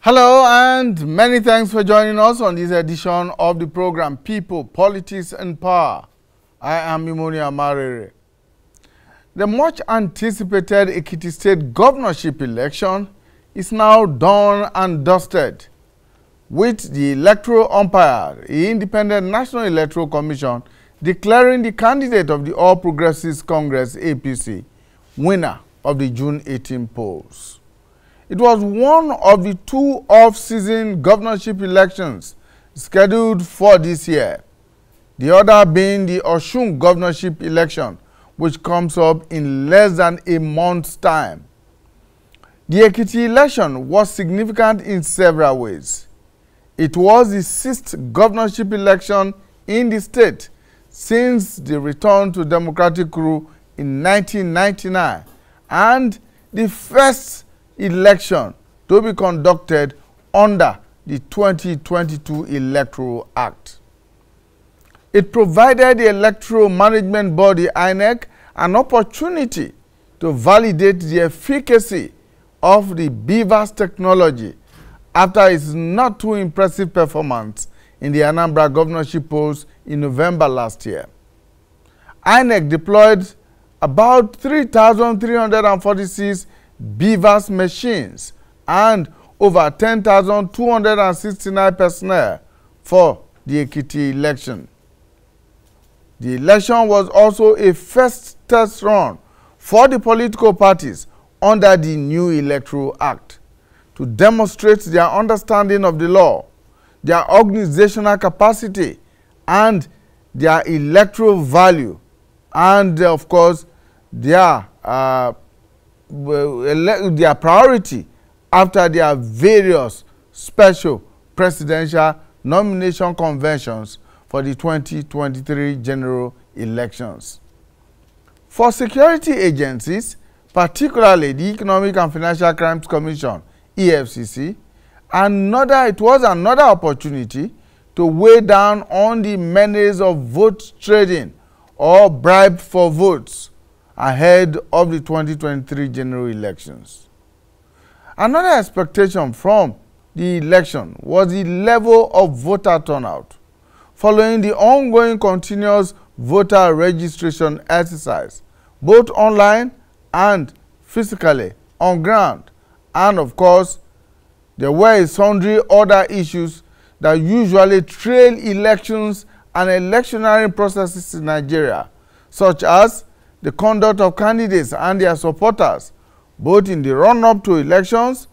Hello and many thanks for joining us on this edition of the program People, Politics and Power. I am Imoni Amarere. The much anticipated Ekiti State governorship election is now done and dusted, with the electoral umpire, the Independent National Electoral Commission, declaring the candidate of the All Progressives Congress APC winner of the June 18 polls. It was one of the two off-season governorship elections scheduled for this year, the other being the Osun governorship election, which comes up in less than a month's time. The Ekiti election was significant in several ways. It was the sixth governorship election in the state since the return to democratic rule in 1999 and the first election to be conducted under the 2022 Electoral Act. It provided the Electoral Management Body INEC an opportunity to validate the efficacy of the BVAS technology after its not too impressive performance in the Anambra governorship polls in November last year. INEC deployed about 3,346 BVAS machines and over 10,269 personnel for the Ekiti election. The election was also a first test run for the political parties under the new Electoral Act to demonstrate their understanding of the law, their organizational capacity, and their electoral value, and of course their priority after their various special presidential nomination conventions for the 2023 general elections. For security agencies, particularly the Economic and Financial Crimes Commission, EFCC, it was another opportunity to weigh down on the menace of vote trading or bribe for votes ahead of the 2023 general elections. Another expectation from the election was the level of voter turnout following the ongoing continuous voter registration exercise, both online and physically on ground. And of course, there were sundry other issues that usually trail elections and electioneering processes in Nigeria, such as the conduct of candidates and their supporters, both in the run-up to elections,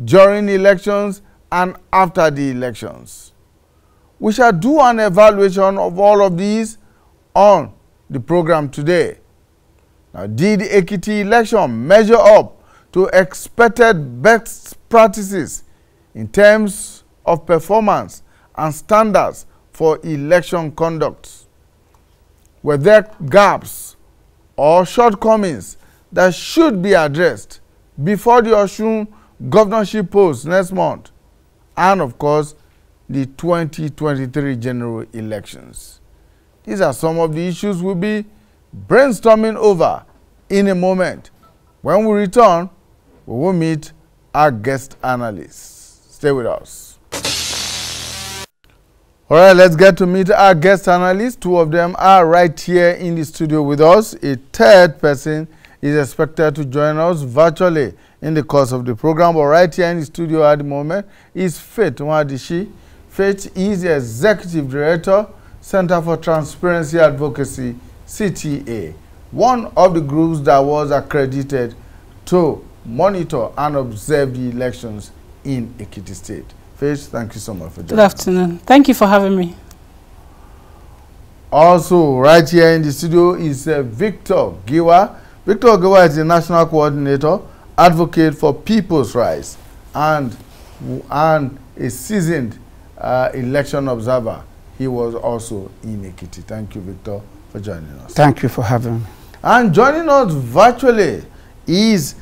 during elections, and after the elections. We shall do an evaluation of all of these on the program today. Now, did the Ekiti election measure up to expected best practices in terms of performance and standards for election conduct? Were there gaps or shortcomings that should be addressed before the Osun governorship polls next month and, of course, the 2023 general elections? These are some of the issues we'll be brainstorming over in a moment. When we return, we will meet our guest analysts. Stay with us. All right, let's get to meet our guest analysts. Two of them are right here in the studio with us. A third person is expected to join us virtually in the course of the program. But right here in the studio at the moment is Faith Nwadishi. Faith is the Executive Director, Center for Transparency Advocacy, CTA, one of the groups that was accredited to monitor and observe the elections in Ekiti State. Faith, thank you so much for joining us. Good afternoon. Thank you for having me. Also, right here in the studio is Victor Giwa. Victor Giwa is the National Coordinator, Advocate for People's Rights, and a seasoned election observer. He was also in Ekiti. Thank you, Victor, for joining us. Thank you for having me. And joining us virtually is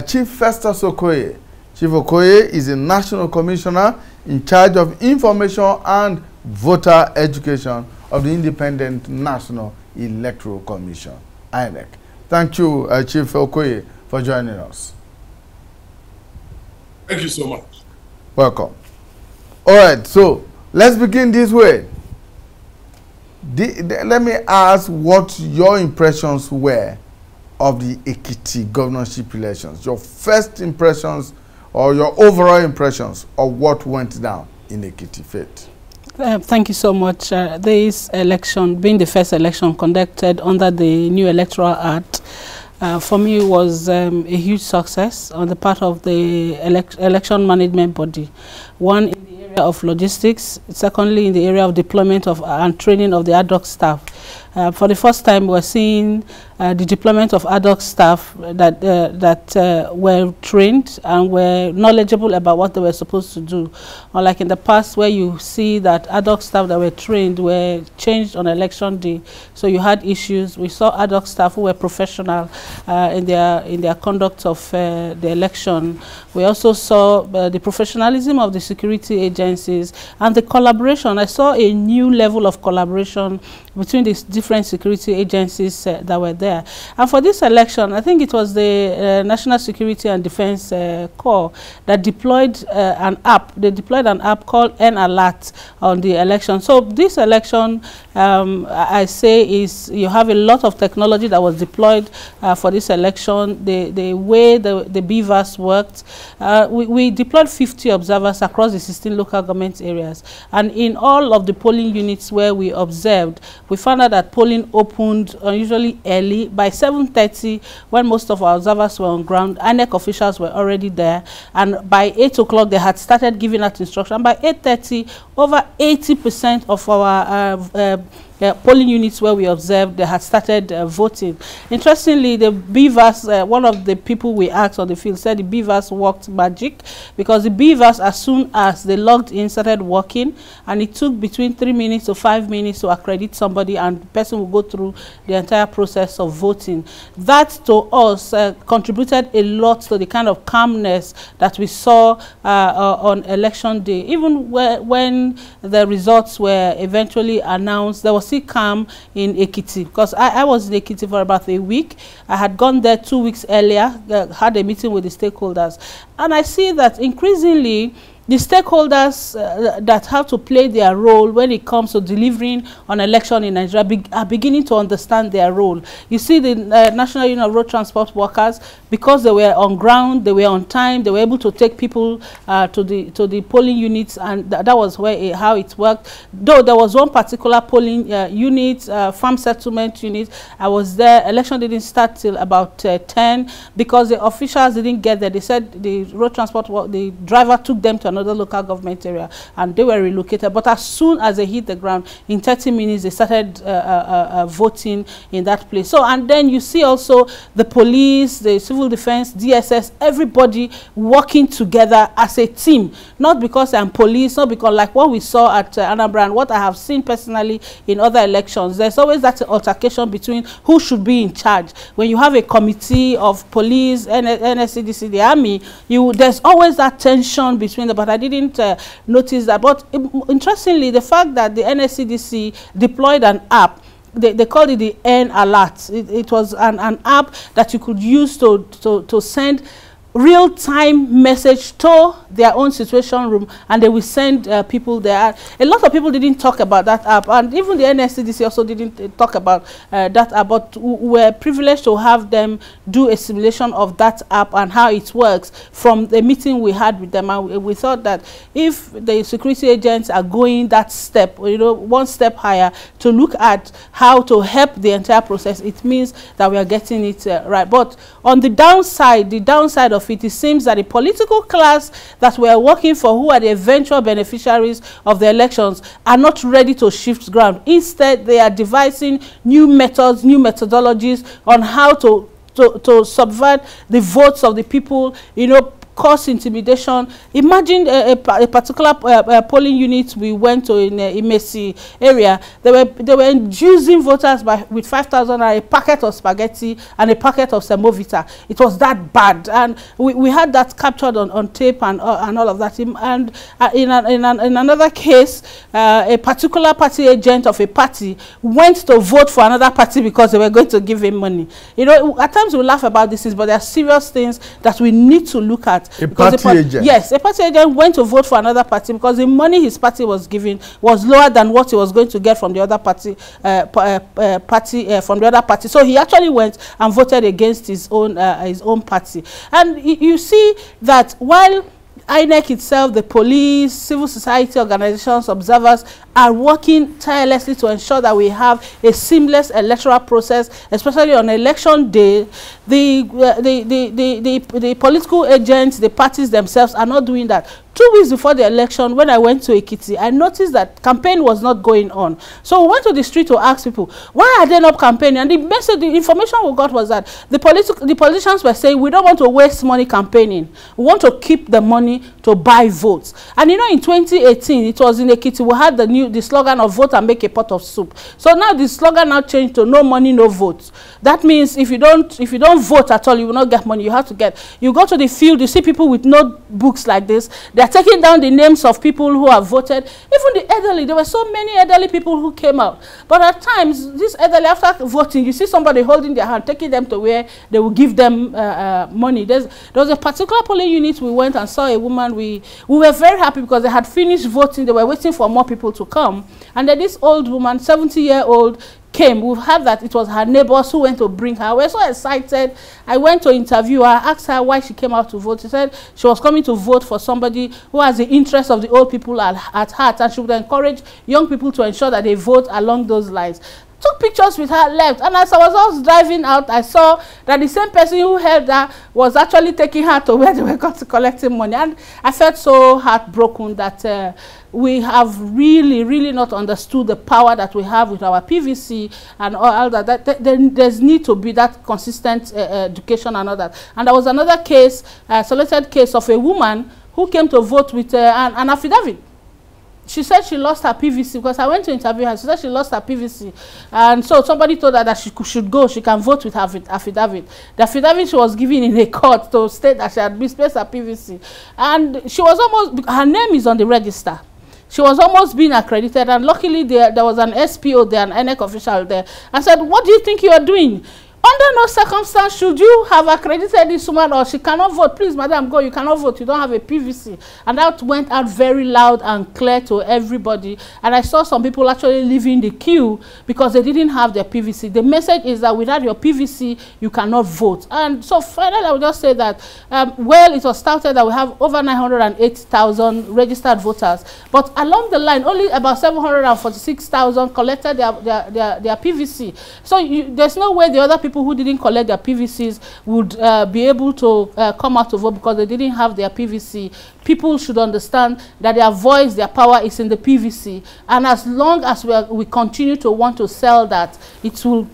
Chief Festus Okoye. Chief Okoye is a National Commissioner in charge of information and voter education of the Independent National Electoral Commission, INEC. Thank you, Chief Okoye, for joining us. Thank you so much. Welcome. All right, so let's begin this way. Let me ask what your impressions were of the Ekiti governorship elections. Your first impressions or your overall impressions of what went down in Ekiti, Faith. Thank you so much. This election, being the first election conducted under the new Electoral Act, for me was a huge success on the part of the election management body. One, in the area of logistics. Secondly, in the area of deployment of and training of the ad hoc staff. For the first time, we're seeing the deployment of ad hoc staff that were trained and were knowledgeable about what they were supposed to do. Unlike in the past, where you see that ad hoc staff that were trained were changed on election day, so you had issues. We saw ad hoc staff who were professional in their conduct of the election. We also saw the professionalism of the security agencies and the collaboration. I saw a new level of collaboration between these different security agencies that were there. And for this election, I think it was the National Security and Defense Corps that deployed an app. They deployed an app called N-Alert on the election. So this election, I say, is you have a lot of technology that was deployed for this election. The way the BVAS worked, we deployed 50 observers across the 16 local government areas. And in all of the polling units where we observed, we found out that polling opened unusually early. By 7:30, when most of our observers were on ground, INEC officials were already there. And by 8 o'clock, they had started giving out instruction. By 8:30, over 80% of our polling units where we observed, they had started voting. Interestingly, the BVAS, one of the people we asked on the field said the BVAS worked magic, because the BVAS, as soon as they logged in, started working, and it took between 3 minutes to 5 minutes to accredit somebody, and the person will go through the entire process of voting. That, to us, contributed a lot to the kind of calmness that we saw on election day. Even when the results were eventually announced, there was still calm in Ekiti, because I was in Ekiti for about a week. I had gone there 2 weeks earlier, had a meeting with the stakeholders, and I see that increasingly the stakeholders that have to play their role when it comes to delivering on election in Nigeria are beginning to understand their role. You see the National Union of Road Transport Workers, because they were on ground, they were on time, they were able to take people to the polling units, and that was where how it worked. Though there was one particular polling unit, farm settlement unit, I was there. Election didn't start till about 10, because the officials didn't get there. They said the road transport, the driver took them to another local government area, and they were relocated. But as soon as they hit the ground, in 30 minutes, they started voting in that place. So, and then you see also the police, the civil defense, DSS, everybody working together as a team. Not because I'm police, not because like what we saw at Anambra and what I have seen personally in other elections. There's always that altercation between who should be in charge. When you have a committee of police, NSCDC, the army, there's always that tension between them. But I didn't notice that. But interestingly, the fact that the NSCDC deployed an app, they called it the N-Alert. It was an app that you could use to send real-time message to their own situation room, and they will send people there. A lot of people didn't talk about that app, and even the NSCDC also didn't talk about that app, but we were privileged to have them do a simulation of that app and how it works from the meeting we had with them. And we thought that if the security agents are going that step, one step higher to look at how to help the entire process, it means that we are getting it right. But on the downside of it seems that the political class that we are working for, who are the eventual beneficiaries of the elections, are not ready to shift ground. Instead, they are devising new methods, new methodologies on how to subvert the votes of the people, cause intimidation. Imagine a particular polling unit we went to in Imesi area. They were inducing voters with 5,000 and a packet of spaghetti and a packet of semovita. It was that bad, and we had that captured on tape and all of that. And in another case, a particular party agent of a party went to vote for another party because they were going to give him money. At times we laugh about these things, but there are serious things that we need to look at that a party agent. Yes, a party agent went to vote for another party because the money his party was giving was lower than what he was going to get from the other party. From the other party. So he actually went and voted against his own party. And you see that while INEC itself, the police, civil society organizations, observers are working tirelessly to ensure that we have a seamless electoral process, especially on election day. The political agents, the parties themselves are not doing that. 2 weeks before the election, when I went to Ekiti, I noticed that campaign was not going on. So we went to the street to ask people, why are they not campaigning? And the message, the information we got was that the politicians were saying, we don't want to waste money campaigning. We want to keep the money to buy votes. And you know, in 2018, it was in Ekiti, we had the slogan of vote and make a pot of soup. So now the slogan now changed to no money, no votes. That means if you don't vote at all, you will not get money. You have to you go to the field, you see people with notebooks like this. They're taking down the names of people who have voted. Even the elderly, there were so many elderly people who came out. But at times, this elderly, after voting, you see somebody holding their hand, taking them to where they will give them money. There was a particular polling unit we went and saw a woman. We were very happy because they had finished voting. They were waiting for more people to come. And then this old woman, 70-year-old, came. We've heard that it was her neighbors who went to bring her. We're so excited. I went to interview her, asked her why she came out to vote. She said she was coming to vote for somebody who has the interest of the old people at heart, and she would encourage young people to ensure that they vote along those lines. Took pictures with her, left, and as I was driving out, I saw that the same person who held her was actually taking her to where they were collecting money. And I felt so heartbroken that we have really not understood the power that we have with our PVC and all that. There's need to be that consistent education and all that. And there was another case, selected case of a woman who came to vote with an affidavit. She said she lost her PVC because I went to interview her. She said she lost her PVC. And so somebody told her that she should go. She can vote with her affidavit. The affidavit she was given in a court to state that she had misplaced her PVC. And she was almost, her name is on the register. She was almost being accredited. And luckily there was an SPO there, an INEC official there. I said, what do you think you are doing? Under no circumstance should you have accredited this woman, or she cannot vote. Please, madam, go. You cannot vote. You don't have a PVC. And that went out very loud and clear to everybody. And I saw some people actually leaving the queue because they didn't have their PVC. The message is that without your PVC, you cannot vote. And so finally, I would just say that, well, it was started that we have over 908,000 registered voters. But along the line, only about 746,000 collected their PVC. So there's no way the other people who didn't collect their PVCs would be able to come out to vote because they didn't have their PVC. People should understand that their voice, their power is in the PVC. And as long as we continue to want to sell that, it will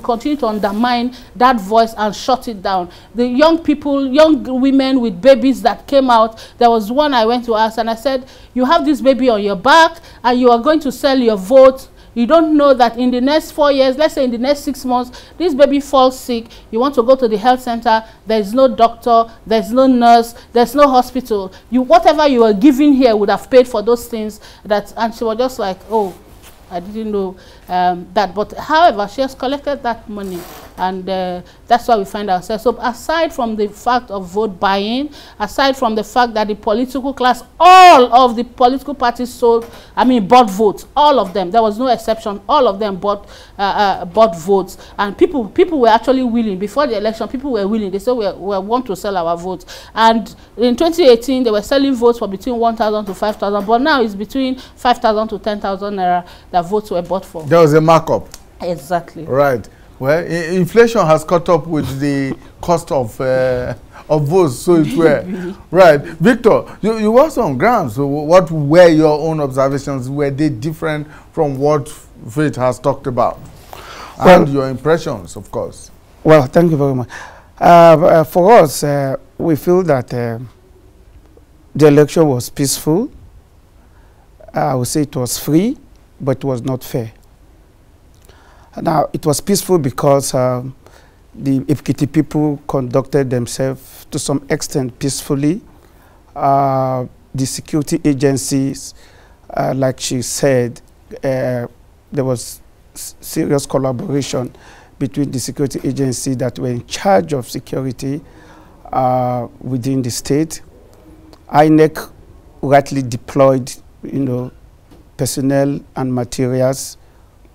continue to undermine that voice and shut it down. The young people, young women with babies that came out, there was one I went to ask and I said, you have this baby on your back and you are going to sell your vote. You don't know that in the next 4 years, let's say in the next 6 months, this baby falls sick, you want to go to the health center, there's no doctor, there's no nurse, there's no hospital. Whatever you are giving here would have paid for those things. And she was just like, oh, I didn't know that. But however, she has collected that money. And that's why we find ourselves. So aside from the fact of vote buying, aside from the fact that the political class, all of the political parties bought votes, all of them, there was no exception, all of them bought votes. And people were actually willing, before the election, people were willing. They said, we want to sell our votes. And in 2018, they were selling votes for between 1,000 to 5,000, but now it's between 5,000 to 10,000 naira that votes were bought for. There was a markup. Exactly. Right. Well, inflation has caught up with the cost of votes, so it were. Right. Victor, you were on ground, so what were your own observations? Were they different from what Faith has talked about? Well, and your impressions, of course. Well, thank you very much. For us, we feel that the election was peaceful. I would say it was free, but it was not fair. Now, it was peaceful because the Ekiti people conducted themselves to some extent peacefully. The security agencies, like she said, there was serious collaboration between the security agencies that were in charge of security within the state. INEC rightly deployed, personnel and materials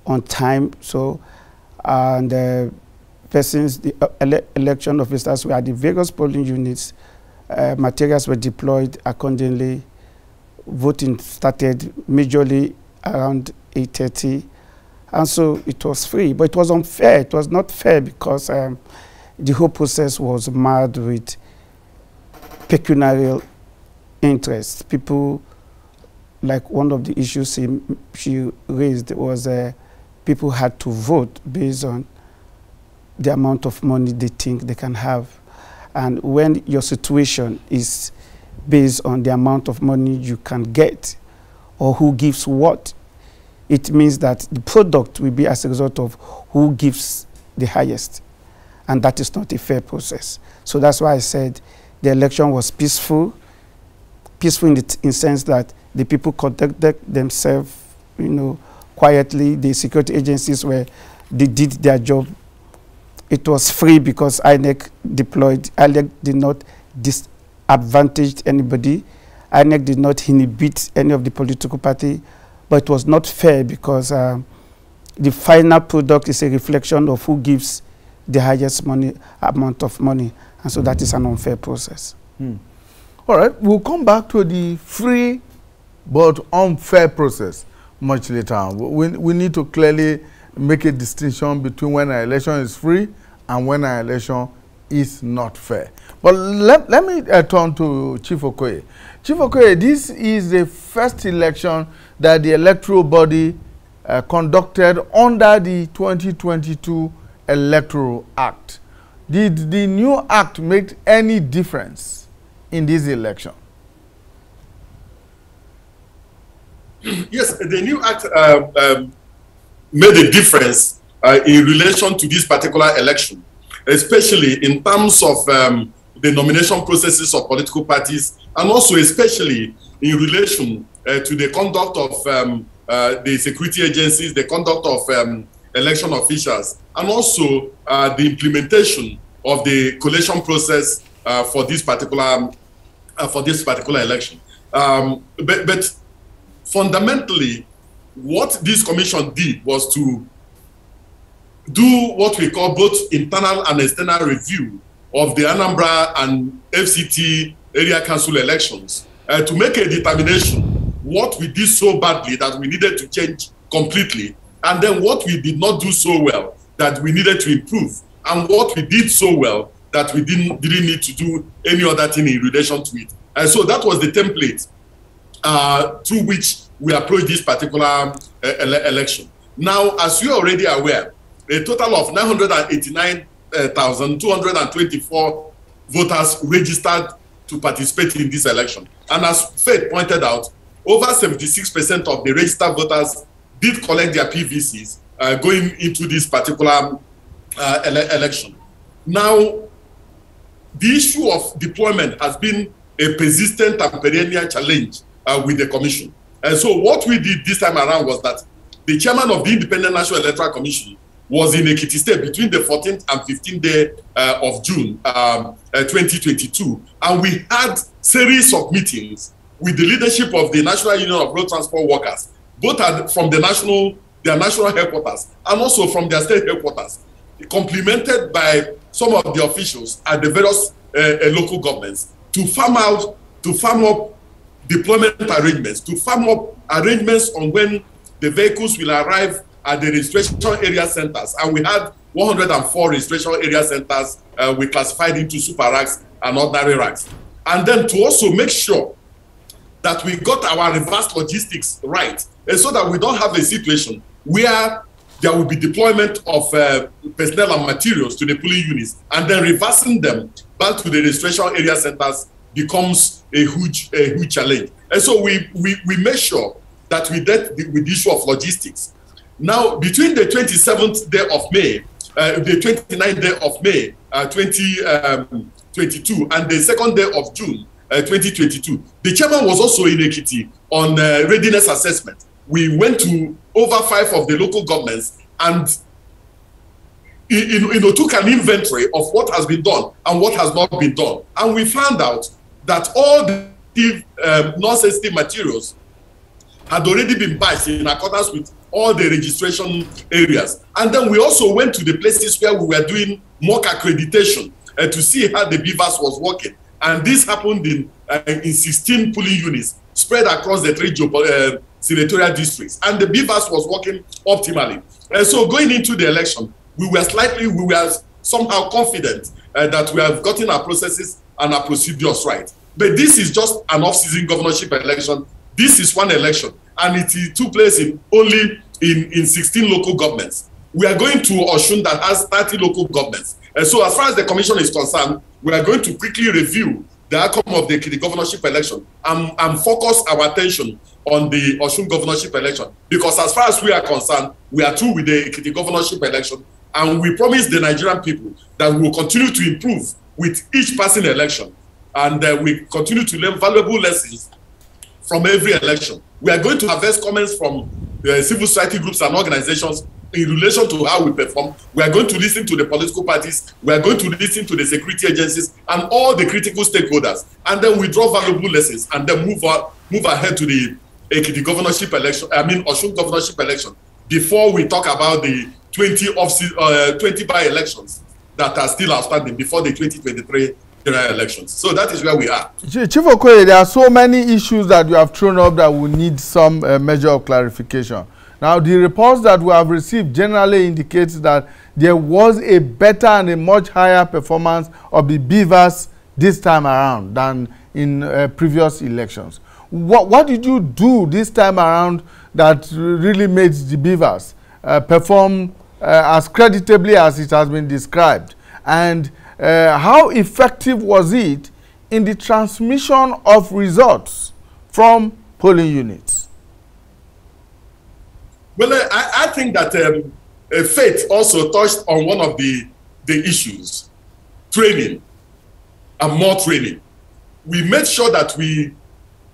on time. So, and persons, the election officers were at the various polling units. Materials were deployed accordingly. Voting started majorly around 8:30, and so it was free. But it was unfair. It was not fair because the whole process was marred with pecuniary interest. People, like one of the issues she raised was people had to vote based on the amount of money they think they can have. And when your situation is based on the amount of money you can get or who gives what, it means that the product will be as a result of who gives the highest. And that is not a fair process. So that's why I said the election was peaceful. Peaceful in the sense that the people conducted themselves, quietly. The security agencies they did their job. It was free because INEC deployed. INEC did not disadvantage anybody. INEC did not inhibit any of the political party. But it was not fair because the final product is a reflection of who gives the highest amount of money. And so that is an unfair process. All right, we'll come back to the free but unfair process much later on. We need to clearly make a distinction between when an election is free and when an election is not fair. But let me turn to Chief Okoye. Chief Okoye, this is the first election that the electoral body conducted under the 2022 Electoral Act. Did the new act make any difference in this election? Yes, the new act made a difference in relation to this particular election, especially in terms of the nomination processes of political parties, and also especially in relation to the conduct of the security agencies, the conduct of election officials, and also the implementation of the collation process for this particular election. But fundamentally, what this commission did was to do what we call both internal and external review of the Anambra and FCT area council elections to make a determination what we did so badly that we needed to change completely, and then what we did not do so well that we needed to improve, and what we did so well that we didn't need to do any other thing in relation to it. And so that was the template through which we approached this particular election. Now, as you are already aware, a total of 989,224 voters registered to participate in this election. And as Faith pointed out, over 76% of the registered voters did collect their PVCs going into this particular election. Now, the issue of deployment has been a persistent and perennial challenge with the commission. And so what we did this time around was that the chairman of the Independent National Electoral Commission was in Ekiti State between the 14th and 15th day of June 2022. And we had series of meetings with the leadership of the National Union of Road Transport Workers, both from their national headquarters and also from their state headquarters, complemented by some of the officials at the various local governments to farm up deployment arrangements, to farm up arrangements on when the vehicles will arrive at the registration area centers. And we had 104 registration area centers we classified into super racks and ordinary racks. And then to also make sure that we got our reverse logistics right, and so that we don't have a situation where there will be deployment of personnel and materials to the polling units, and then reversing them back to the registration area centers becomes a huge challenge. And so we made sure that we dealt with the issue of logistics. Now, between the 27th day of May, the 29th day of May 2022 and the 2nd day of June 2022, the chairman was also in Ekiti on readiness assessment. We went to over 5 of the local governments, and took an inventory of what has been done and what has not been done. And we found out that all the non-sensitive materials had already been batched in accordance with all the registration areas. And then we also went to the places where we were doing mock accreditation to see how the beavers was working. And this happened in 16 polling units spread across the 3 senatorial districts. And the beavers was working optimally. And so going into the election, we were somehow confident that we have gotten our processes and our procedures right. But this is just an off-season governorship election. This is one election, and it took place only in 16 local governments. We are going to Osun that has 30 local governments. And so as far as the commission is concerned, we are going to quickly review the outcome of the Ekiti governorship election and focus our attention on the Osun governorship election. Because as far as we are concerned, we are through with the Ekiti governorship election, and we promise the Nigerian people that we will continue to improve with each passing election. And we continue to learn valuable lessons from every election. We are going to harvest comments from civil society groups and organizations in relation to how we perform. We are going to listen to the political parties. We are going to listen to the security agencies and all the critical stakeholders. And then we draw valuable lessons and then move ahead to the Ekiti governorship election, Osun governorship election, before we talk about the 20 by-elections that are still outstanding before the 2023 general elections. So that is where we are. Chief Okoye, there are so many issues that you have thrown up that will need some measure of clarification. Now, the reports that we have received generally indicates that there was a better and a much higher performance of the beavers this time around than in previous elections. What did you do this time around that really made the beavers perform as creditably as it has been described? And how effective was it in the transmission of results from polling units? Well, I think that Faith also touched on one of the issues, training and more training. We made sure that we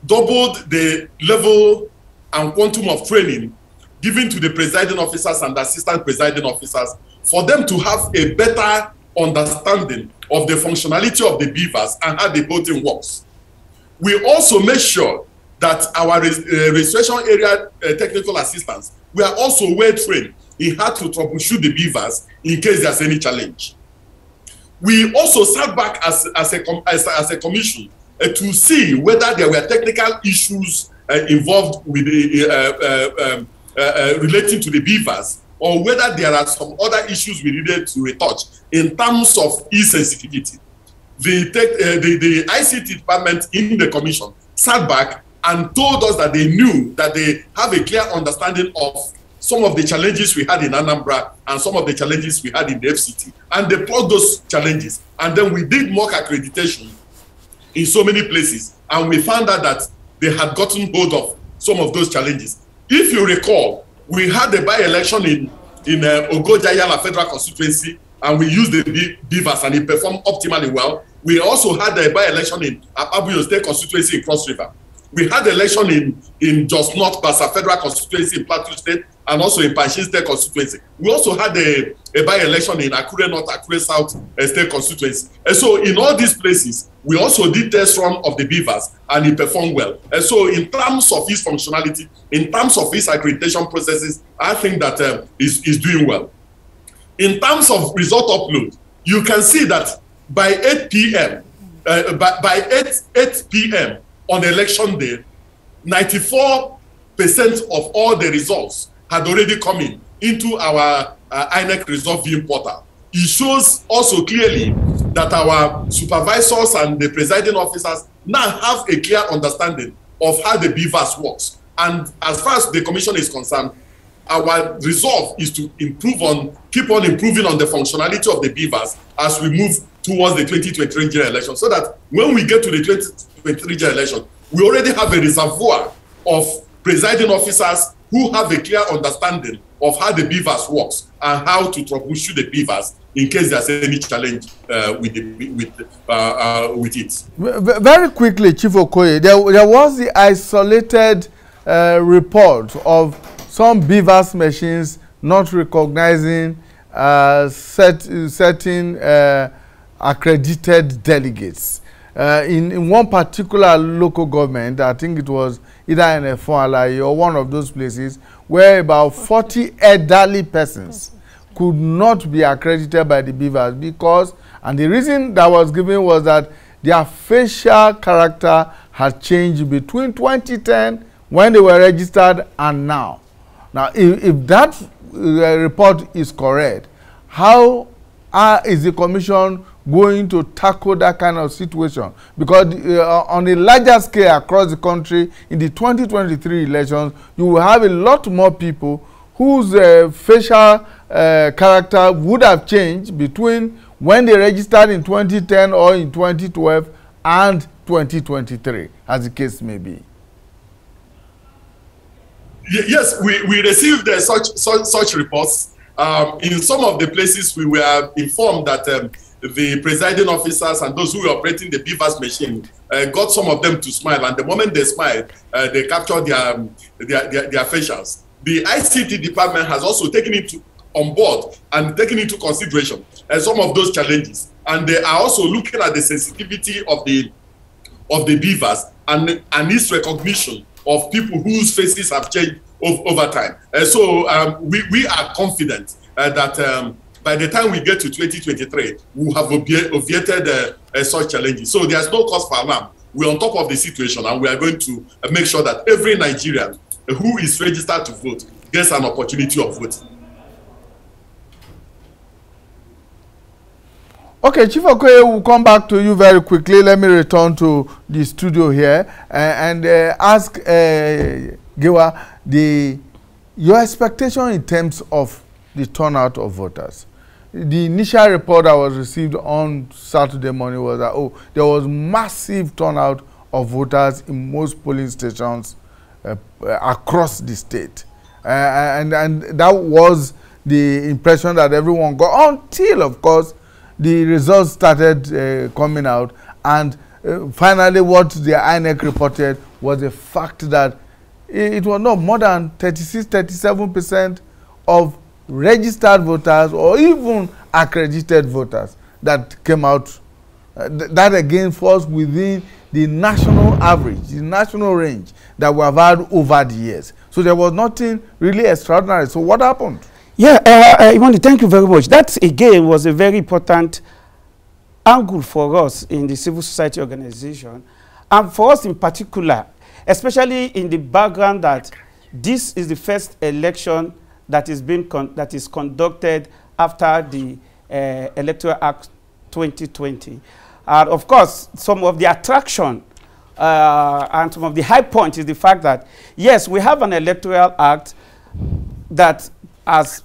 doubled the level and quantum of training given to the presiding officers and assistant presiding officers for them to have a better understanding of the functionality of the beavers and how the voting works. We also made sure that our registration area technical assistants were also well trained in how to troubleshoot the beavers in case there's any challenge. We also sat back as a commission to see whether there were technical issues involved with relating to the beavers, or whether there are some other issues we needed to touch in terms of e-sensitivity. The ICT department in the commission sat back and told us that they knew that they have a clear understanding of some of the challenges we had in Anambra and some of the challenges we had in the FCT. And they plugged those challenges. And then we did mock accreditation in so many places. And we found out that they had gotten hold of some of those challenges. If you recall, we had a by-election in Ogojayala Federal Constituency, and we used the beavers, and it performed optimally well. We also had a by-election in Abuyo State Constituency in Cross River. We had election in Jos North Basa Federal Constituency in Plateau State, and also in Panshin State Constituency. We also had a by-election in Akure North, Akure South State Constituency. And so in all these places, we also did test run of the beavers, and it performed well. And so in terms of its functionality, in terms of its accreditation processes, I think that is doing well. In terms of result upload, you can see that by 8 p.m., by 8 p.m. on election day, 94% of all the results had already come into our INEC result viewing portal. It shows also clearly that our supervisors and the presiding officers now have a clear understanding of how the beavers works. And as far as the commission is concerned, our resolve is to keep on improving on the functionality of the beavers as we move towards the 2023 general election, so that when we get to the 2023 general election, we already have a reservoir of presiding officers who have a clear understanding of how the beavers works and how to troubleshoot the beavers in case there's any challenge with it. Very quickly, Chief Okoye, there was the isolated report of some beavers machines not recognizing certain accredited delegates. In one particular local government, I think it was either in Electoral or one of those places, where about 40 elderly persons could not be accredited by the beavers because, and the reason that was given was that their facial character had changed between 2010 when they were registered and now. Now, if that report is correct, how is the commission going to tackle that kind of situation? Because on a larger scale across the country, in the 2023 elections, you will have a lot more people whose facial character would have changed between when they registered in 2010 or in 2012 and 2023, as the case may be. Yes, we received such reports. In some of the places, we were informed that the presiding officers and those who were operating the beavers machine got some of them to smile, and the moment they smiled, they captured their facials. The ICT department has also taken it on board and taken into consideration some of those challenges, and they are also looking at the sensitivity of the beavers and its recognition of people whose faces have changed over time. So we are confident that by the time we get to 2023, we will have obviated such challenges. So there's no cause for alarm. We're on top of the situation, and we are going to make sure that every Nigerian who is registered to vote gets an opportunity of voting. Okay, Chief Okoye, we'll come back to you very quickly. Let me return to the studio here and ask Giwa, your expectation in terms of the turnout of voters. The initial report that was received on Saturday morning was that, there was massive turnout of voters in most polling stations across the state. And that was the impression that everyone got until, of course, the results started coming out. And finally, what the INEC reported was the fact that it was not more than 36–37% of registered voters or even accredited voters that came out. That again falls within the national average, the national range that we have had over the years. So there was nothing really extraordinary. So what happened? Yeah, Imani, thank you very much. That again was a very important angle for us in the civil society organization, and for us in particular, especially in the background that this is the first election that is conducted after the Electoral Act 2020. And of course, some of the attraction and some of the high point is the fact that, yes, we have an Electoral Act that has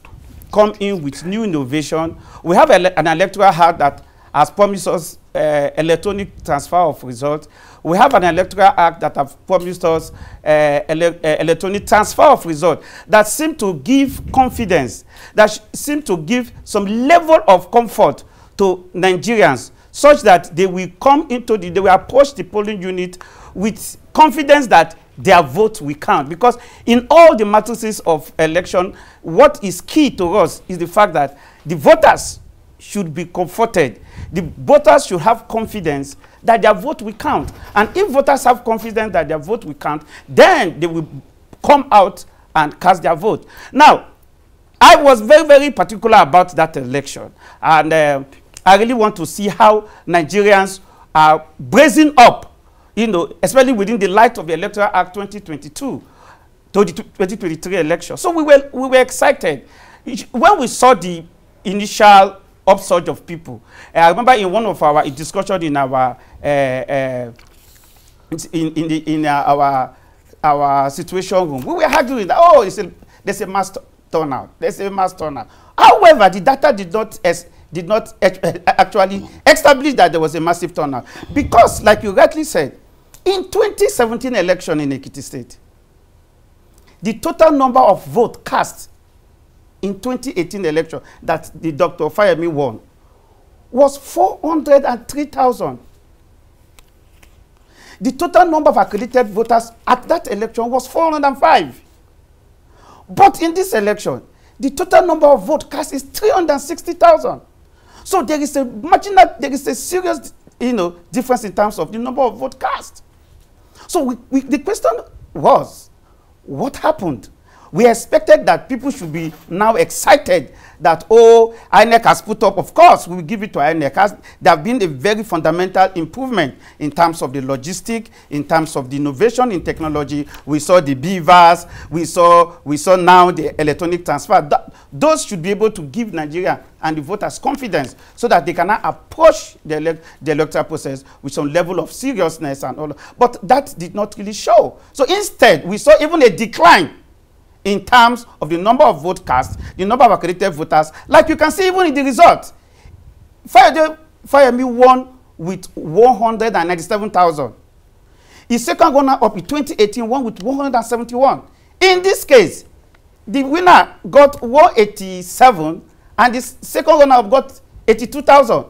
come in with new innovation. We have an Electoral Act that has promised us electronic transfer of results. We have an Electoral Act that has promised us electronic transfer of results that seem to give confidence, that seem to give some level of comfort to Nigerians, such that they will come into they will approach the polling unit with confidence that their vote will count. Because in all the matrices of election, what is key to us is the fact that the voters should be comforted. The voters should have confidence that their vote will count. And if voters have confidence that their vote will count, then they will come out and cast their vote. Now, I was very, very particular about that election. And I really want to see how Nigerians are brazen up, you know, especially within the light of the Electoral Act 2022 to the 2023 election. So we were excited. When we saw the initial upsurge of people, I remember in one of our discussion in our our situation room, we were arguing that there's a mass turnout. There's a mass turnout. However, the data did not actually establish that there was a massive turnout, because, like you rightly said, in 2017 election in Ekiti State, the total number of votes cast in 2018 election that the Dr. Fayemi won was 403,000. The total number of accredited voters at that election was 405. But in this election, The total number of votes cast is 360,000. So there is a marginal, there is a serious, difference in terms of the number of votes cast. So the question was, what happened? We expected that people should be now excited that, oh, INEC has put up, of course, we will give it to INEC. There have been a very fundamental improvement in terms of the logistic, in terms of the innovation in technology. We saw the beavers, we saw now the electronic transfer. Those should be able to give Nigeria and the voters confidence so that they can now approach the electoral process with some level of seriousness and all. But that did not really show. So instead, we saw even a decline in terms of the number of votes cast, the number of accredited voters, like you can see even in the result. Fayemi won with 197,000. His second runner up in 2018 won with 171. In this case, the winner got 187 and the second runner up got 82,000.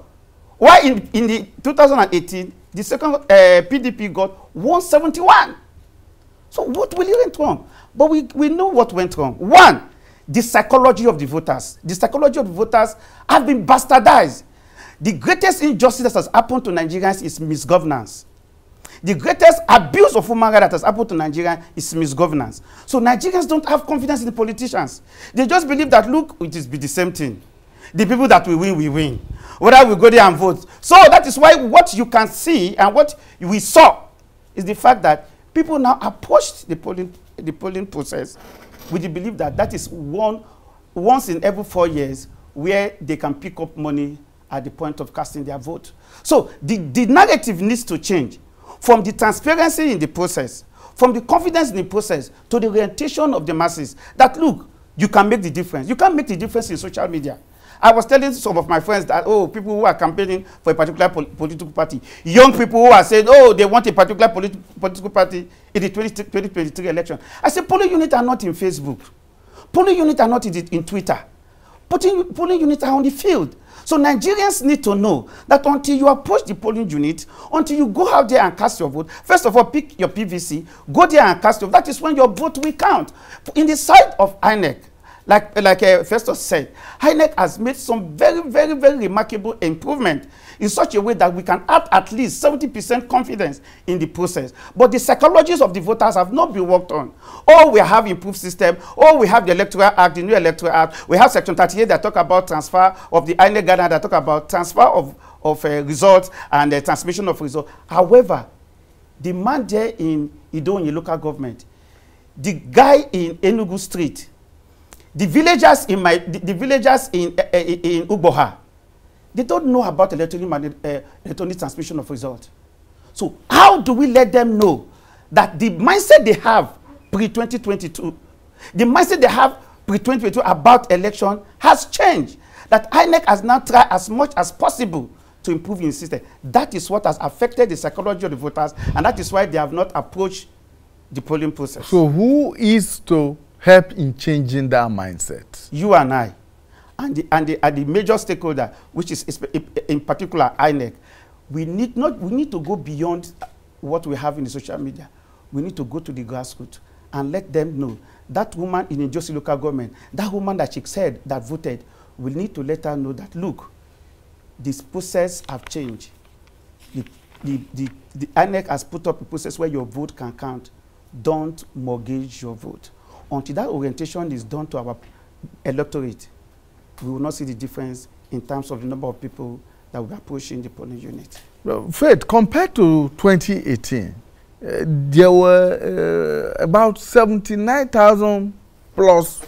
While in the 2018, the second PDP got 171. So what really went wrong? But we know what went wrong. One, the psychology of the voters. The psychology of the voters have been bastardized. The greatest injustice that has happened to Nigerians is misgovernance. The greatest abuse of human rights that has happened to Nigerians is misgovernance. So Nigerians don't have confidence in the politicians. They just believe that, look, it is the same thing. The people that we win, we win. Whether we go there and vote. So that is why what you can see and what we saw is the fact that people now approached the polling process with the belief that that is once in every 4 years where they can pick up money at the point of casting their vote. So the narrative needs to change from the transparency in the process, from the confidence in the process, to the orientation of the masses that, look, you can make the difference. You can make the difference in social media. I was telling some of my friends that, oh, people who are campaigning for a particular political party, young people who are saying, oh, they want a particular political party in the 2023 election. I said, polling units are not in Facebook. Polling units are not in Twitter. Polling units are on the field. So Nigerians need to know that until you approach the polling unit, until you go out there and cast your vote, first of all, pick your PVC, go there and cast your vote. That is when your vote will count. In the side of INEC, like Festus said, INEC has made some very, very, very remarkable improvement in such a way that we can add at least 70% confidence in the process. But the psychologies of the voters have not been worked on. Oh, we have improved system. Oh, we have the Electoral Act, the new Electoral Act. We have Section 38 that talk about transfer of the INEC guidelines that talk about transfer of results and the transmission of results. However, the man there in Idonyi local government, the guy in Enugu Street, the villagers in Ugboha, they don't know about electronic transmission of results. So how do we let them know that the mindset they have pre-2022, the mindset they have pre-2022 about election has changed? That INEC has now tried as much as possible to improve in the system. That is what has affected the psychology of the voters, and that is why they have not approached the polling process. So who is to help in changing that mindset? You and I, and the major stakeholder, which is in particular INEC. We need to go beyond what we have in the social media. We need to go to the grassroots and let them know that woman in Ijosi local government, that woman that she said that voted, we need to let her know that, look, this process have changed. The INEC has put up a process where your vote can count. Don't mortgage your vote. Until that orientation is done to our electorate, we will not see the difference in terms of the number of people that will be approaching the polling unit. Well, Faith, compared to 2018, there were about 79,000 plus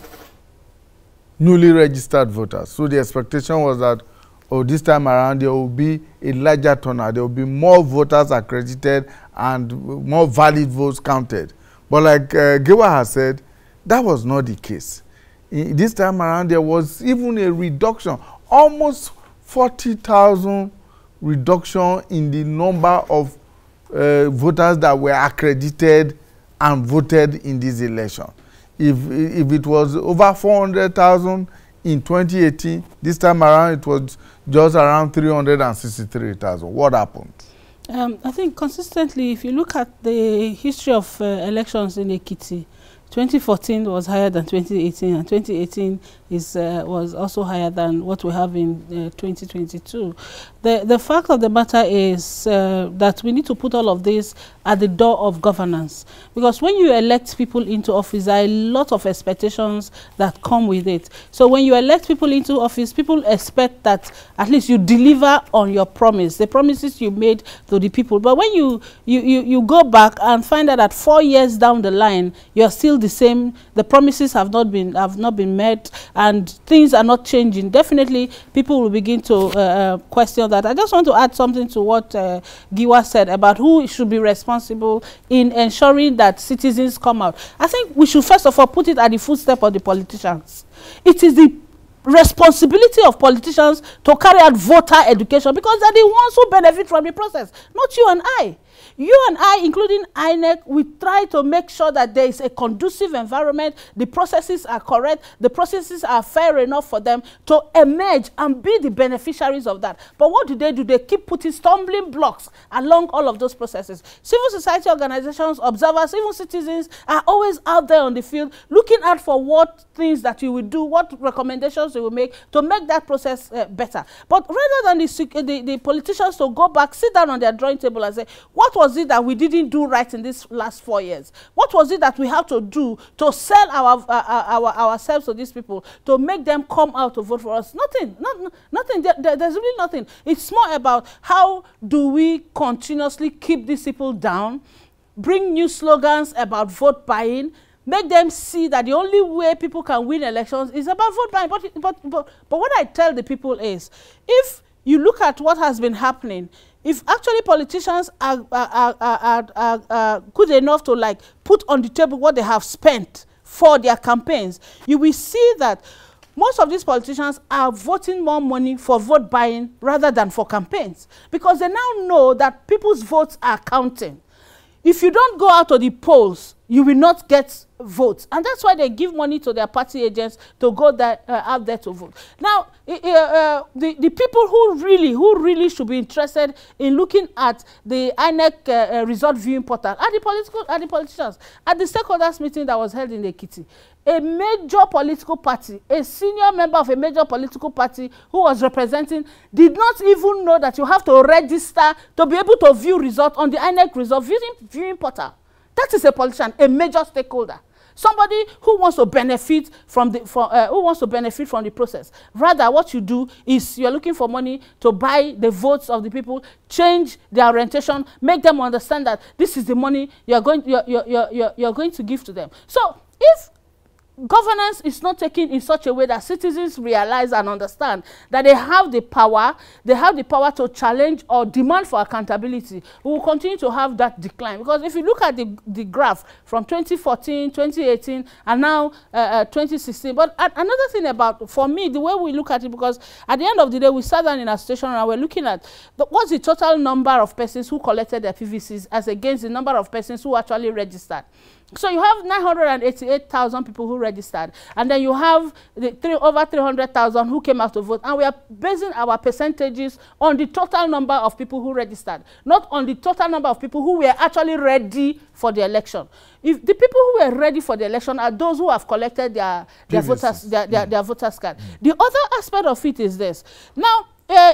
newly registered voters. So the expectation was that, oh, this time around there will be a larger turnout. There will be more voters accredited and more valid votes counted. But like Gewa has said, that was not the case. This time around, there was even a reduction, almost 40,000 reduction in the number of voters that were accredited and voted in this election. If it was over 400,000 in 2018, this time around it was just around 363,000. What happened? I think consistently, if you look at the history of elections in Ekiti, 2014 was higher than 2018, and 2018 was also higher than what we have in 2022. The fact of the matter is that we need to put all of this at the door of governance, because when you elect people into office, there are a lot of expectations that come with it. So when you elect people into office, people expect that at least you deliver on your promise, the promises you made to the people. But when you go back and find out that 4 years down the line, you're still the same, the promises have not been met, and things are not changing, definitely people will begin to question that. I just want to add something to what Giwa said about who should be responsible in ensuring that citizens come out. I think we should first of all put it at the footstep of the politicians. It is the responsibility of politicians to carry out voter education, because they're the ones who benefit from the process, not you and I. You and I, including INEC, we try to make sure that there is a conducive environment, the processes are correct, the processes are fair enough for them to emerge and be the beneficiaries of that. But what do? They keep putting stumbling blocks along all of those processes. Civil society organizations, observers, even citizens are always out there on the field looking out for what things that you will do, what recommendations you will make to make that process better. But rather than the politicians to go back, sit down on their drawing table and say, what was it that we didn't do right in this last 4 years? What was it that we have to do to sell ourselves to these people, to make them come out to vote for us? Nothing. Nothing. There's really nothing. It's more about how do we continuously keep these people down, bring new slogans about vote buying, make them see that the only way people can win elections is about vote buying. But what I tell the people is, if you look at what has been happening, if actually politicians are good enough to like put on the table what they have spent for their campaigns, you will see that most of these politicians are voting more money for vote buying rather than for campaigns, because they now know that people's votes are counting. If you don't go out to the polls, you will not get votes. And that's why they give money to their party agents to go out there to vote. Now, the people who really should be interested in looking at the INEC result viewing portal are the politicians. At the stakeholders meeting that was held in Ekiti, a major political party, a senior member of a major political party who was representing, did not even know that you have to register to be able to view results on the INEC result viewing portal. That is a politician, a major stakeholder, somebody who wants to benefit from the process. Rather, what you do is you're looking for money to buy the votes of the people, change their orientation, make them understand that this is the money you're going to give to them. So, if governance is not taken in such a way that citizens realize and understand that they have the power to challenge or demand for accountability, we will continue to have that decline. Because if you look at the graph from 2014, 2018, and now 2016, but another thing about, for me, the way we look at it, because at the end of the day, we sat down in a station and we're looking at what's the total number of persons who collected their PVCs as against the number of persons who actually registered. So you have 988,000 people who registered, and then you have over 300,000 who came out to vote, and we are basing our percentages on the total number of people who registered, not on the total number of people who were actually ready for the election. If the people who were ready for the election are those who have collected their voters card. The other aspect of it is this. Now,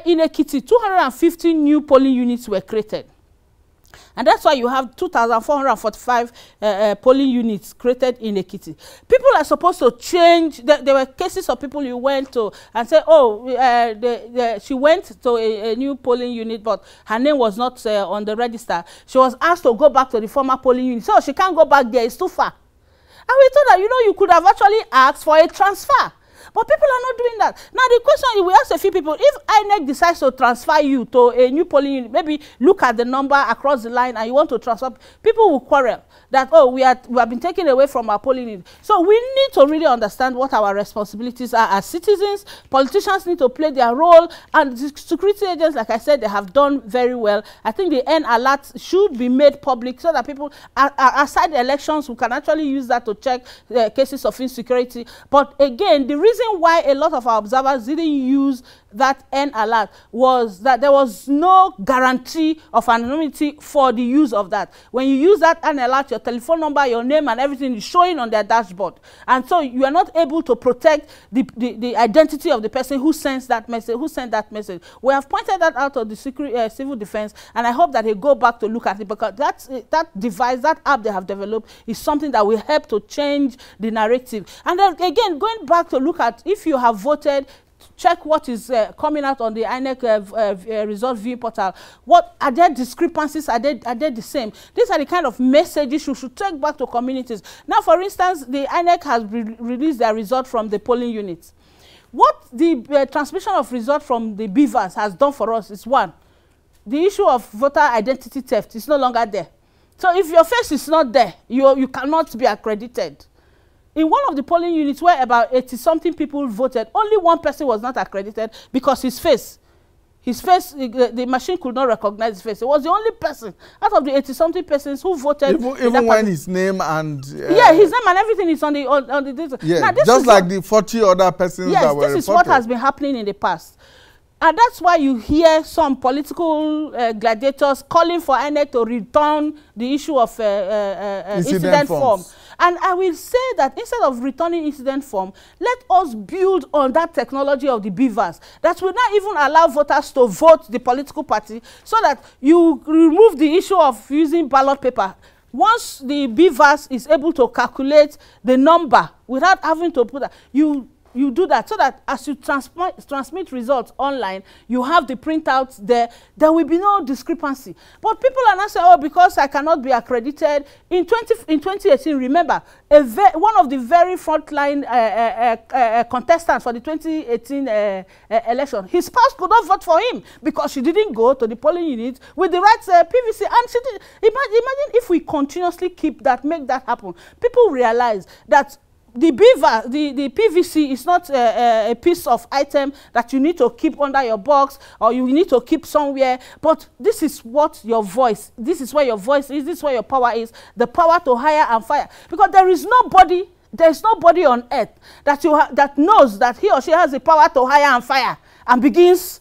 in Ekiti, 250 new polling units were created. And that's why you have 2,445 polling units created in Ekiti. People are supposed to change. There were cases of people you went to and said, oh, she went to a new polling unit, but her name was not on the register. She was asked to go back to the former polling unit. So she can't go back there. It's too far. And we thought that, you could have actually asked for a transfer. But people are not doing that. Now, the question, we ask a few people, if INEC decides to transfer you to a new polling unit, maybe look at the number across the line and you want to transfer, people will quarrel that, oh, we have been taken away from our polling unit. So we need to really understand what our responsibilities are as citizens. Politicians need to play their role, and the security agents, like I said, they have done very well. I think the end alert should be made public so that people, aside the elections, who can actually use that to check cases of insecurity. But again, the reason reason why a lot of our observers didn't use that N alert was that there was no guarantee of anonymity for the use of that. When you use that N alert, your telephone number, your name and everything is showing on their dashboard. And so you are not able to protect the identity of the person who sends that message, who sent that message. We have pointed that out of the civil defense, and I hope that they go back to look at it, because that device, that app they have developed is something that will help to change the narrative. And then again, going back to look at if you have voted, check what is coming out on the INEC result viewing portal. What are there discrepancies? Are they the same? These are the kind of messages you should take back to communities. Now, for instance, the INEC has released their result from the polling units. What the transmission of result from the beavers has done for us is, one, the issue of voter identity theft is no longer there. So if your face is not there, you cannot be accredited. In one of the polling units where about 80-something people voted, only one person was not accredited because his face, the machine could not recognize his face. It was the only person out of the 80-something persons who voted. Even when his name and... yeah, his name and everything is on the... Yeah, now, just like the 40 other persons that were reported. Yes, this is what has been happening in the past. And that's why you hear some political gladiators calling for INEC to return the issue of incident form. And I will say that instead of returning incident form, let us build on that technology of the beavers that will not even allow voters to vote the political party, so that you remove the issue of using ballot paper. Once the beavers is able to calculate the number without having to put that, you do that, so that as you transmit results online, you have the printouts there. There will be no discrepancy. But people are not saying, oh, because I cannot be accredited. In 2018, remember, one of the very frontline contestants for the 2018 election, his spouse could not vote for him because she didn't go to the polling unit with the right PVC. And she did. Imagine if we continuously make that happen. People realize that the PVC is not a piece of item that you need to keep under your box or you need to keep somewhere, but this is what your voice, this is where your voice is, this is where your power is, the power to hire and fire. Because there is nobody on earth that knows that he or she has the power to hire and fire and begins,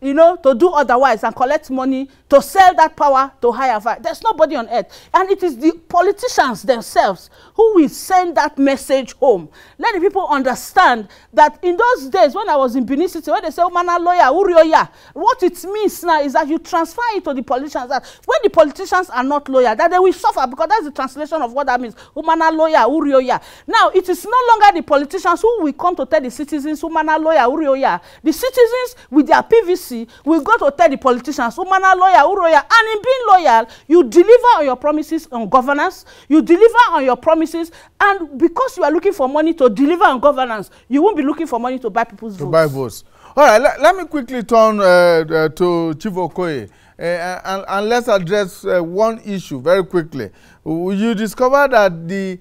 to do otherwise and collect money to sell that power to hire fire. There's nobody on earth. And it is the politicians themselves who will send that message home. Let the people understand that in those days when I was in Benin City, when they say, "Umana lawyer, urioya," what it means now is that you transfer it to the politicians. That when the politicians are not loyal, that they will suffer, because that's the translation of what that means. Umana lawyer, urioya. Now, it is no longer the politicians who will come to tell the citizens, "Umana lawyer, urioya." The citizens with their PVC will go to tell the politicians, "Umana lawyer, uroya." And in being loyal, you deliver on your promises on governance, you deliver on your promises, and because you are looking for money to deliver on governance, you won't be looking for money to buy people's votes. To buy votes. All right, let me quickly turn to Chief Okoye, and let's address one issue very quickly. You discovered that the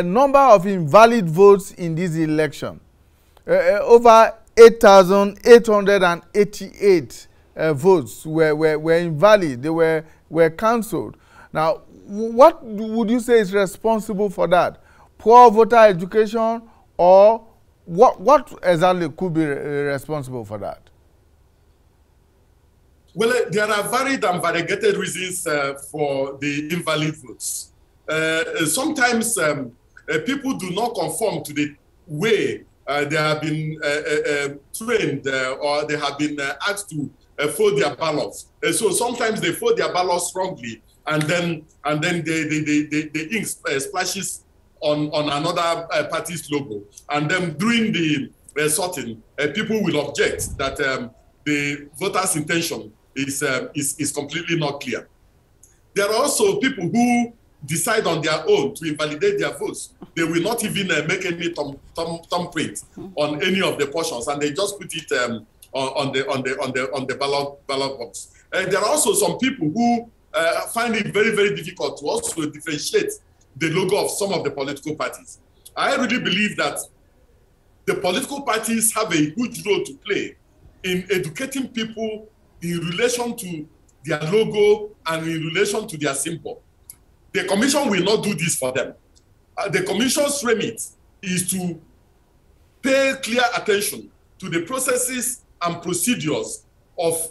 number of invalid votes in this election, over 8,888 votes were invalid. They were cancelled. Now, what would you say is responsible for that? Poor voter education, or what exactly could be responsible for that? Well, there are varied and variegated reasons for the invalid votes. Sometimes people do not conform to the way they have been trained or they have been asked to fold their ballots. So sometimes they fold their ballots wrongly, and then the ink splashes on another party's logo. And then during the sorting, people will object that the voter's intention is completely not clear. There are also people who decide on their own to invalidate their votes. They will not even make any thumbprint on any of the portions, and they just put it on the ballot box. There are also some people who find it very, very difficult to also differentiate the logo of some of the political parties. I really believe that the political parties have a huge role to play in educating people in relation to their logo and in relation to their symbol. The commission will not do this for them. The commission's remit is to pay clear attention to the processes and procedures of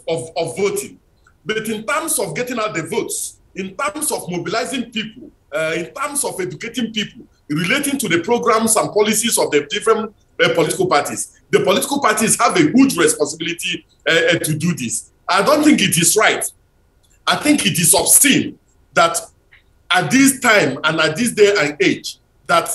voting. But in terms of getting out the votes, in terms of mobilizing people, in terms of educating people, relating to the programs and policies of the different political parties, the political parties have a huge responsibility to do this. I don't think it is right. I think it is obscene that at this time and at this day and age, that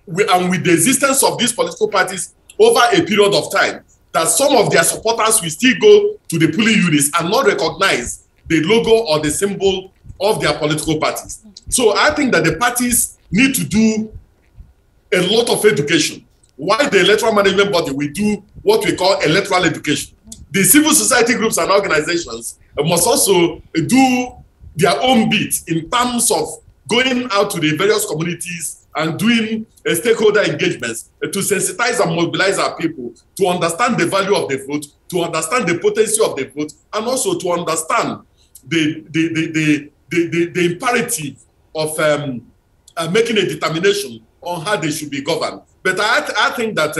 and with the existence of these political parties over a period of time, that some of their supporters will still go to the polling units and not recognize the logo or the symbol of their political parties. So I think that the parties need to do a lot of education. While the electoral management body will do what we call electoral education, the civil society groups and organizations must also do their own bit in terms of going out to the various communities and doing stakeholder engagements to sensitize and mobilize our people to understand the value of the vote, to understand the potency of the vote, and also to understand the imperative of making a determination on how they should be governed. But I think that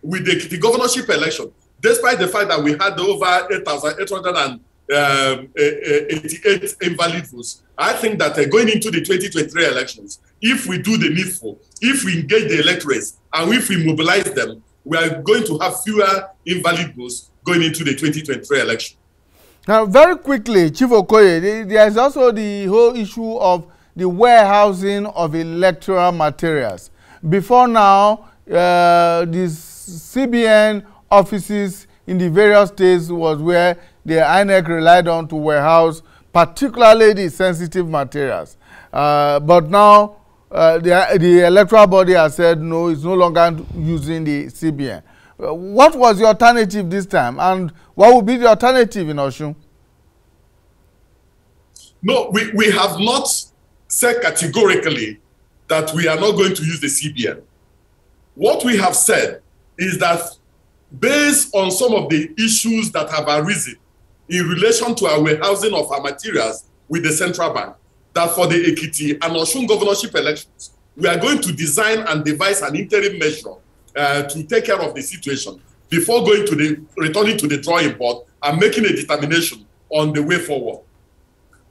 with the governorship election, despite the fact that we had over 8,888 invalid votes, I think that going into the 2023 elections, if we do the needful, if we engage the electorates, and if we mobilize them, we are going to have fewer invalid votes going into the 2023 election. Now, very quickly, Chief Okoye, there is also the whole issue of the warehousing of electoral materials. Before now, these CBN offices in the various states was where the INEC relied on to warehouse particularly the sensitive materials. But now the electoral body has said no, it's no longer using the CBN. What was the alternative this time, and what would be the alternative in Osun? No, we have not said categorically that we are not going to use the CBN. What we have said is that based on some of the issues that have arisen in relation to our warehousing of our materials with the central bank, that for the Ekiti and Osun governorship elections, we are going to design and devise an interim measure to take care of the situation before returning to the drawing board and making a determination on the way forward.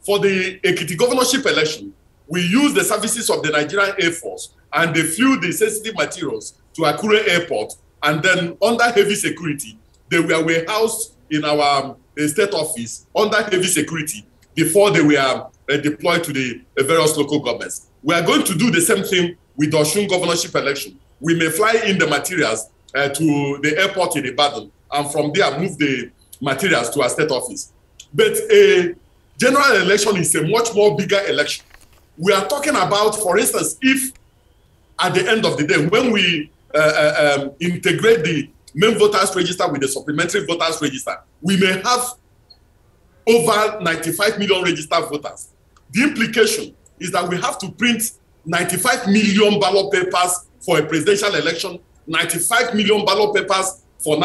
For the Ekiti governorship election, we used the services of the Nigerian Air Force, and they flew the sensitive materials to Akure Airport, and then under heavy security, they were warehoused in our state office under heavy security before they were deployed to the various local governments. We are going to do the same thing with the Osun governorship election. We may fly in the materials to the airport in Ibadan, and from there move the materials to our state office. But a general election is a much more bigger election. We are talking about, for instance, if at the end of the day, when we integrate the main voters register with the supplementary voters register, we may have over 95 million registered voters. The implication is that we have to print 95 million ballot papers for a presidential election, 95 million ballot papers for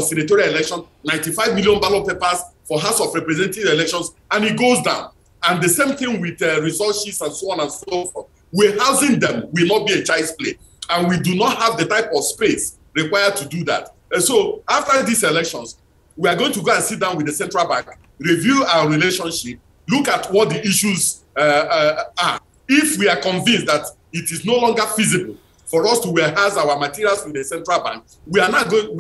senatorial election, 95 million ballot papers for House of Representatives elections, and it goes down. And the same thing with result sheets and so on and so forth. Warehousing them will not be a child's play, and we do not have the type of space required to do that. And so after these elections, we are going to go and sit down with the central bank, review our relationship, look at what the issues are. If we are convinced that it is no longer feasible for us to warehouse our materials with the central bank, we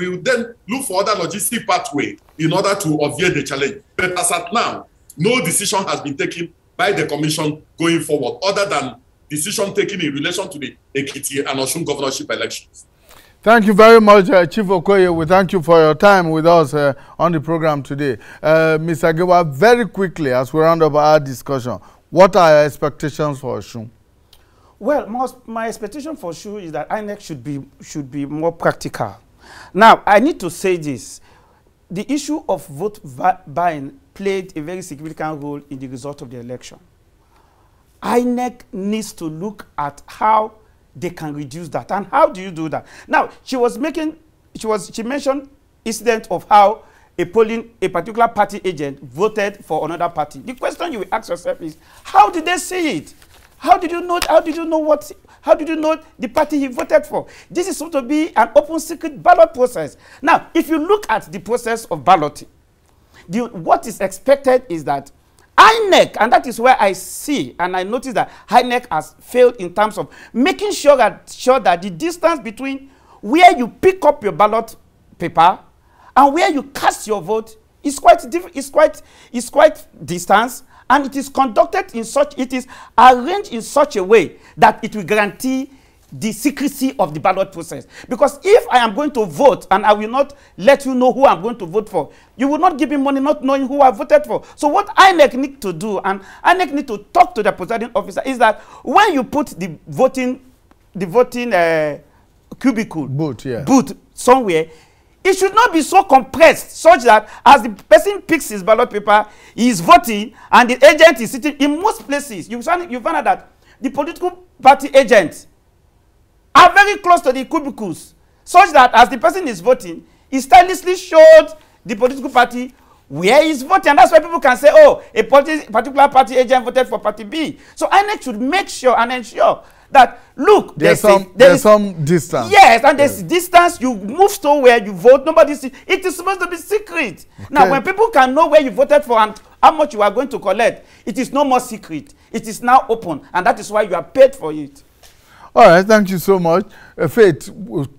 will then look for other logistic pathway in order to obviate the challenge. But as at now, no decision has been taken by the commission going forward, other than decision taken in relation to the Ekiti and Osun governorship elections. Thank you very much, Chief Okoye. We thank you for your time with us on the program today. Mr. Agewa, very quickly, as we round up our discussion, what are your expectations for Osun? Well, my expectation for Osun is that INEC should be more practical. Now, I need to say this. The issue of vote buying played a very significant role in the result of the election. INEC needs to look at how they can reduce that. And how do you do that? Now, she mentioned incident of how a particular party agent voted for another party. The question you will ask yourself is, how did they see it? How did you know How did you know the party he voted for? This is supposed to be an open secret ballot process. Now, if you look at the process of balloting, what is expected is that INEC, and that is where I see and I notice that INEC has failed in terms of making sure that the distance between where you pick up your ballot paper and where you cast your vote is quite distance, and it is conducted in such, it is arranged in such a way that it will guarantee the secrecy of the ballot process. Because if I am going to vote and I will not let you know who I'm going to vote for, you will not give me money not knowing who I voted for. So what INEC need to do, and INEC need to talk to the presiding officer, is that when you put the voting cubicle booth somewhere, it should not be so compressed such that as the person picks his ballot paper, he is voting and the agent is sitting. In most places, you find out that the political party agents are very close to the cubicles, such that as the person is voting, he stylishly showed the political party where he's voting. And that's why people can say, oh, a particular party agent voted for party B. So INEC should make sure and ensure that, look, there's some distance. Yes, and there's distance. You move to where you vote. Nobody sees. It is supposed to be secret. Okay. Now, when people can know where you voted for and how much you are going to collect, it is no more secret. It is now open, and that is why you are paid for it. All right, thank you so much. Faith,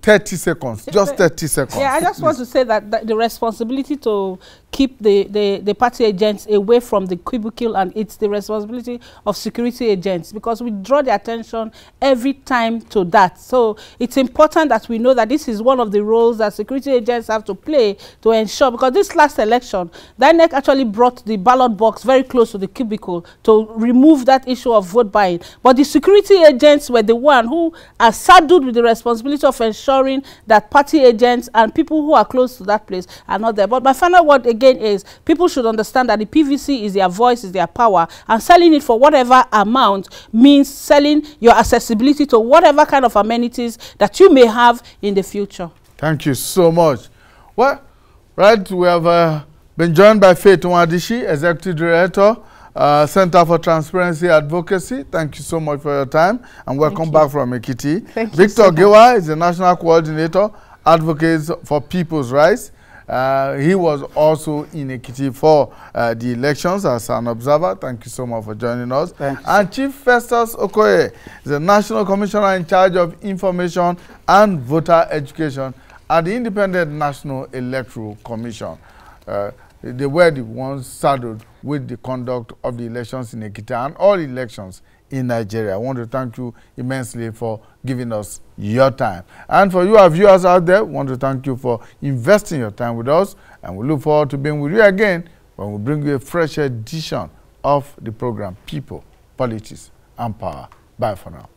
30 seconds, just 30 seconds. Yeah, I just want to say that the responsibility to keep the party agents away from the cubicle, and it's the responsibility of security agents, because we draw the attention every time to that. So it's important that we know that this is one of the roles that security agents have to play to ensure, because this last election, the INEC actually brought the ballot box very close to the cubicle to remove that issue of vote buying. But the security agents were the one who are saddled with the responsibility of ensuring that party agents and people who are close to that place are not there. But my final word again is, people should understand that the PVC is their voice, is their power, and selling it for whatever amount means selling your accessibility to whatever kind of amenities that you may have in the future. Thank you so much. Well, right, we have been joined by Faith Nwadishi, Executive Director, Center for Transparency Advocacy. Thank you so much for your time, and welcome back from Ekiti. Thank you. Victor Gewa is the National Coordinator, Advocates for People's Rights. He was also in Ekiti for the elections as an observer. Thank you so much for joining us. And Chief Festus Okoye is the National Commissioner in charge of Information and Voter Education at the Independent National Electoral Commission. They were the ones saddled with the conduct of the elections in Ekiti and all elections in Nigeria. I want to thank you immensely for giving us your time. And for you, our viewers out there, we want to thank you for investing your time with us. And we look forward to being with you again when we bring you a fresh edition of the program People, Politics, and Power. Bye for now.